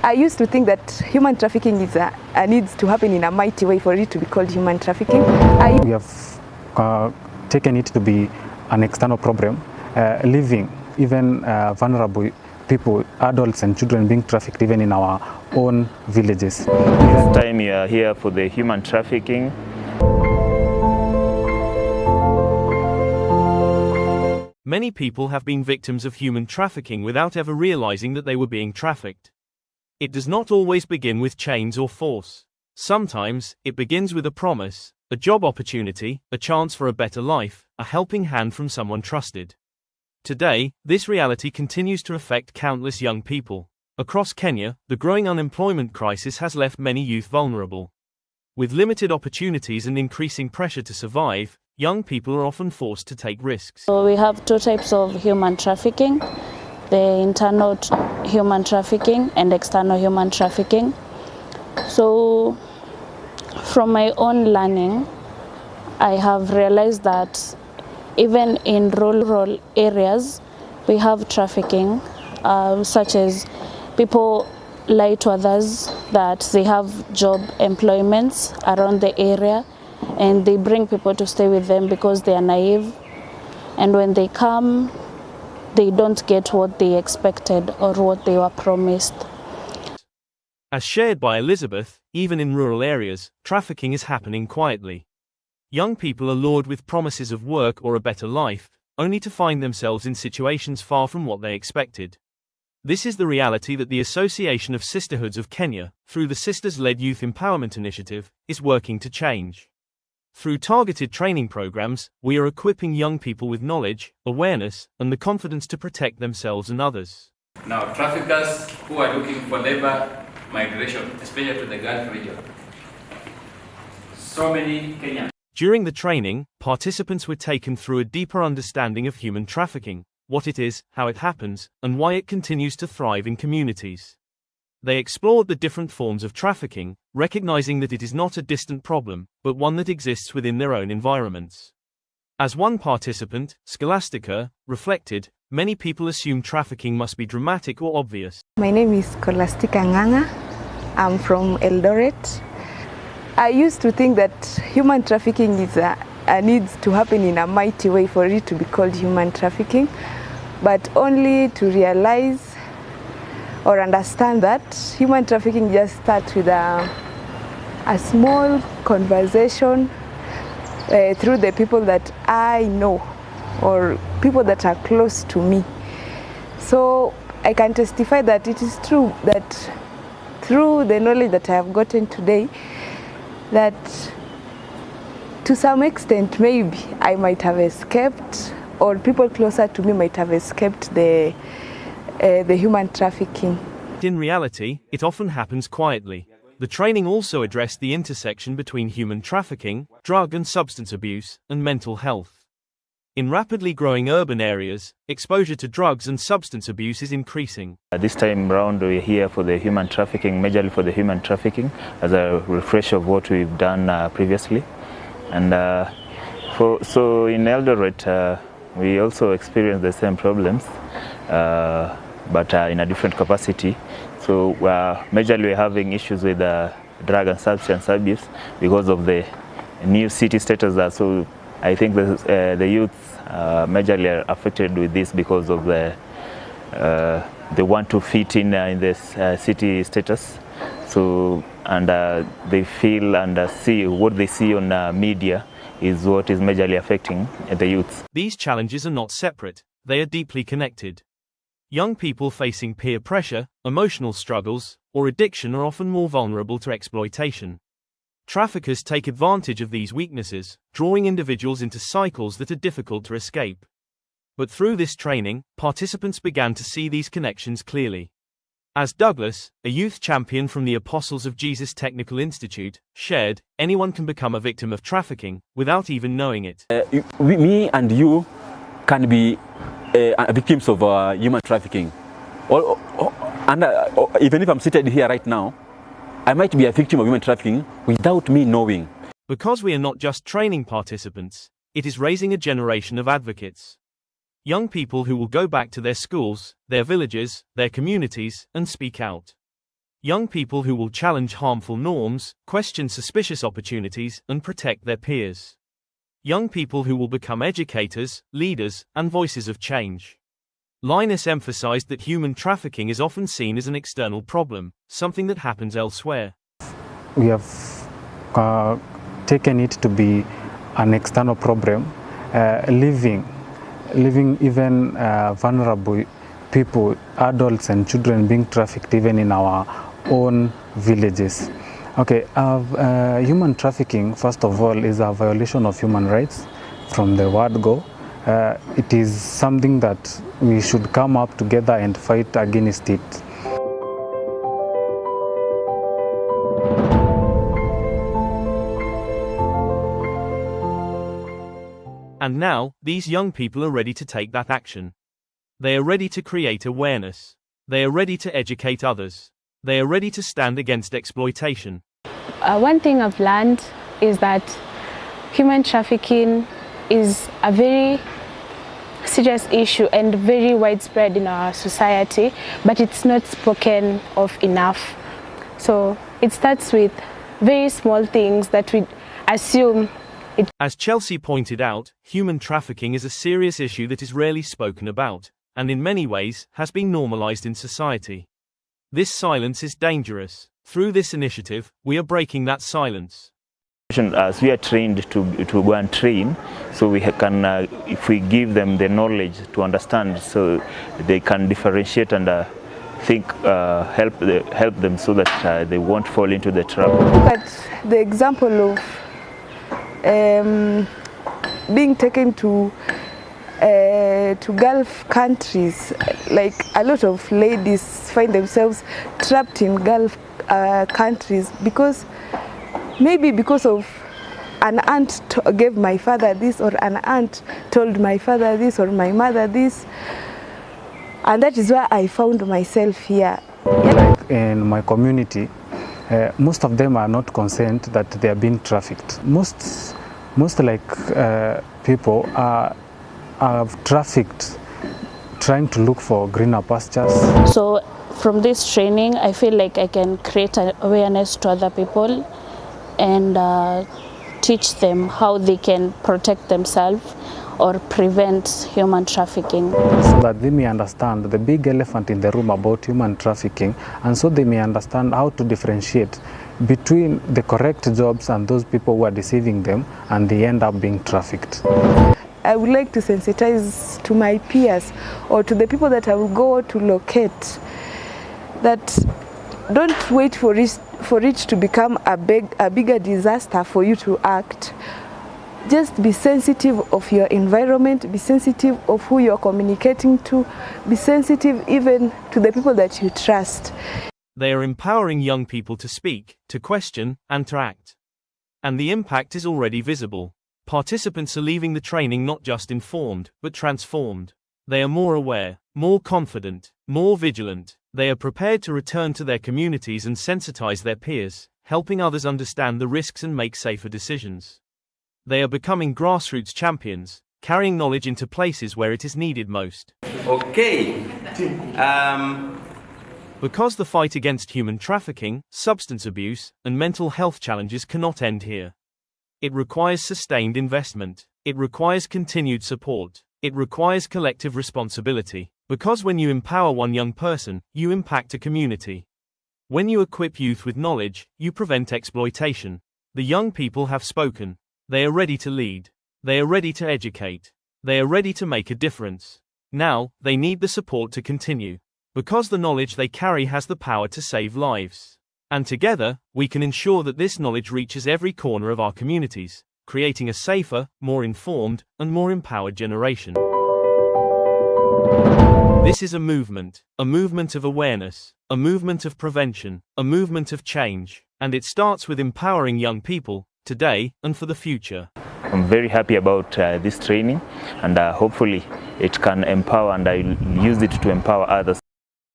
I used to think that human trafficking is needs to happen in a mighty way for it to be called human trafficking. We have taken it to be an external problem, leaving even vulnerable people, adults and children being trafficked even in our own villages. This time you are here for the human trafficking. Many people have been victims of human trafficking without ever realizing that they were being trafficked. It does not always begin with chains or force. Sometimes, it begins with a promise, a job opportunity, a chance for a better life, a helping hand from someone trusted. Today, this reality continues to affect countless young people. Across Kenya, the growing unemployment crisis has left many youth vulnerable. With limited opportunities and increasing pressure to survive, young people are often forced to take risks. So we have two types of human trafficking: the internal human trafficking and external human trafficking. So from my own learning, I have realized that even in rural areas, we have trafficking, such as people lie to others that they have job employments around the area, and they bring people to stay with them because they are naive, and when they come, they don't get what they expected or what they were promised. As shared by Elizabeth, even in rural areas, trafficking is happening quietly. Young people are lured with promises of work or a better life, only to find themselves in situations far from what they expected. This is the reality that the Association of Sisterhoods of Kenya, through the Sisters-led Youth Empowerment Initiative, is working to change. Through targeted training programs, we are equipping young people with knowledge, awareness, and the confidence to protect themselves and others. Now, traffickers who are looking for labor migration, especially to the Gulf region. So many Kenyans. During the training, participants were taken through a deeper understanding of human trafficking, what it is, how it happens, and why it continues to thrive in communities. They explored the different forms of trafficking, recognizing that it is not a distant problem, but one that exists within their own environments. As one participant, Scholastica, reflected, many people assume trafficking must be dramatic or obvious. My name is Scholastica Nganga. I'm from Eldoret. I used to think that human trafficking is needs to happen in a mighty way for it to be called human trafficking, but only to realize or understand that human trafficking just starts with a small conversation through the people that I know or people that are close to me. So I can testify that it is true that through the knowledge that I have gotten today, that to some extent maybe I might have escaped, or people closer to me might have escaped the human trafficking. In reality, it often happens quietly. The training also addressed the intersection between human trafficking, drug and substance abuse, and mental health. In rapidly growing urban areas, exposure to drugs and substance abuse is increasing. This time around we're here for the human trafficking, majorly for the human trafficking, as a refresh of what we've done previously. And so in Eldoret, we also experience the same problems, but in a different capacity. So majorly we're having issues with drug and substance abuse because of the new city status. So I think the youth majorly are affected with this because of they want to fit in this city status. So they feel and see what they see on media is what is majorly affecting the youth. These challenges are not separate, they are deeply connected. Young people facing peer pressure, emotional struggles, or addiction are often more vulnerable to exploitation. Traffickers take advantage of these weaknesses, drawing individuals into cycles that are difficult to escape. But through this training, participants began to see these connections clearly. As Douglas, a youth champion from the Apostles of Jesus Technical Institute, shared, anyone can become a victim of trafficking without even knowing it. Me and you can be victims of human trafficking. Even if I'm seated here right now, I might be a victim of human trafficking without me knowing. Because we are not just training participants, it is raising a generation of advocates. Young people who will go back to their schools, their villages, their communities, and speak out. Young people who will challenge harmful norms, question suspicious opportunities, and protect their peers. Young people who will become educators, leaders, and voices of change. Linus emphasized that human trafficking is often seen as an external problem, something that happens elsewhere. We have taken it to be an external problem, leaving even vulnerable people, adults and children being trafficked even in our own villages. Okay, human trafficking, first of all, is a violation of human rights from the word go. It is something that we should come up together and fight against it. And now, these young people are ready to take that action. They are ready to create awareness. They are ready to educate others. They are ready to stand against exploitation. One thing I've learned is that human trafficking is a very serious issue and very widespread in our society, but it's not spoken of enough. So it starts with very small things that we assume. As Chelsea pointed out, human trafficking is a serious issue that is rarely spoken about, and in many ways, has been normalized in society. This silence is dangerous. Through this initiative, we are breaking that silence. As we are trained to go and train, so we can, if we give them the knowledge to understand, so they can differentiate and think, help them so that they won't fall into the trap. Look at the example of being taken to Gulf countries. Like a lot of ladies find themselves trapped in Gulf countries because of an aunt gave my father this, or an aunt told my father this, or my mother this, and that is where I found myself here. Like in my community, most of them are not concerned that they are being trafficked. Most people are trafficked, trying to look for greener pastures. So from this training, I feel like I can create an awareness to other people and teach them how they can protect themselves or prevent human trafficking. So that they may understand the big elephant in the room about human trafficking, and so they may understand how to differentiate between the correct jobs and those people who are deceiving them and they end up being trafficked. I would like to sensitize to my peers or to the people that I will go to locate that don't wait for it to become a bigger disaster for you to act. Just be sensitive of your environment, be sensitive of who you're communicating to, be sensitive even to the people that you trust. They are empowering young people to speak, to question, and to act. And the impact is already visible. Participants are leaving the training not just informed, but transformed. They are more aware, more confident, more vigilant. They are prepared to return to their communities and sensitize their peers, helping others understand the risks and make safer decisions. They are becoming grassroots champions, carrying knowledge into places where it is needed most. Okay. Because the fight against human trafficking, substance abuse, and mental health challenges cannot end here. It requires sustained investment. It requires continued support. It requires collective responsibility. Because when you empower one young person, you impact a community. When you equip youth with knowledge, you prevent exploitation. The young people have spoken. They are ready to lead. They are ready to educate. They are ready to make a difference. Now, they need the support to continue. Because the knowledge they carry has the power to save lives. And together, we can ensure that this knowledge reaches every corner of our communities, creating a safer, more informed, and more empowered generation. This is a movement of awareness, a movement of prevention, a movement of change, and it starts with empowering young people, today and for the future. I'm very happy about this training, and hopefully it can empower, and I use it to empower others.